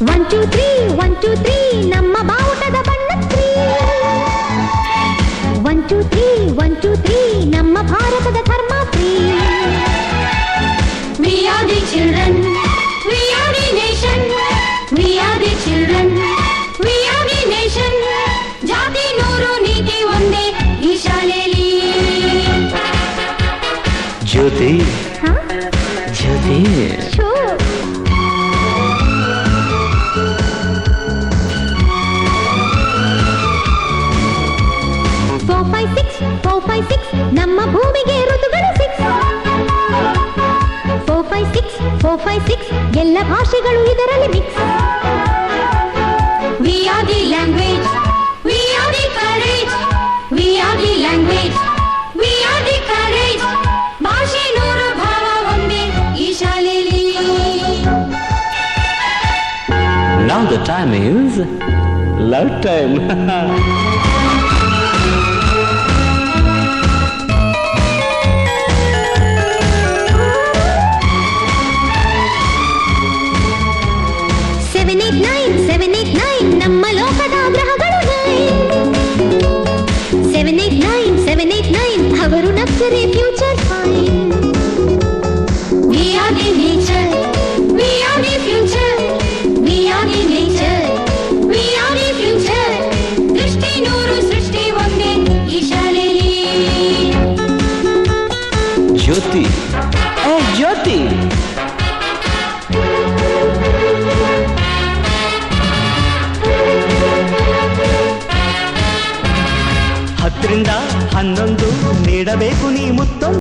1 2 3 1 2 3 ನಮ್ಮ ಬಾವುಟದ ಬಣ್ಣ 3 1 2 3 1 2 3 ನಮ್ಮ ಭಾರತದ ಧರ್ಮ 3 We are the children, we are the nation, we are the children, we are the nation. ಜಾತಿ ನೂರು ನೀತಿ ಒಂದೇ ಈ ಶಾಲೆಯಲ್ಲಿ. ಜ್ಯೋತಿ ಜ್ಯೋತಿ Sure. 4 5 6 4 5 6 ನಮ್ಮ ಭೂಮಿಗೆ ಋತುಗಳು 6 4 5 6 4 5 6 ಎಲ್ಲ ಭಾಷೆಗಳು ಇದರಲ್ಲಿ mix. We are the language, we are the courage, we are the language, we are the courage. ಭಾಷೆ ನೂರು ಭಾವ ಒಂದೇ ಈ ಶಾಲೆಯಲ್ಲಿ. Now the time is love time. 789 ನಮ್ಮ ಲೋಕದ ಗ್ರಹಗಳು 789 ಅವರು ನಕ್ಷರೆ future fine. We are the nature, we are the future, we are the nature, we are the future. ದೃಷ್ಟಿ ನೂರು ಸೃಷ್ಟಿ ಒಂದೇ ಈ ಶಾಲೆಯಲ್ಲಿ. ಜ್ಯೋತಿ ಜ್ಯೋತಿ ಹತ್ತರಿಂದ 11 ನೀಡಬೇಕು ನೀ ಮುತ್ತೊಂದು.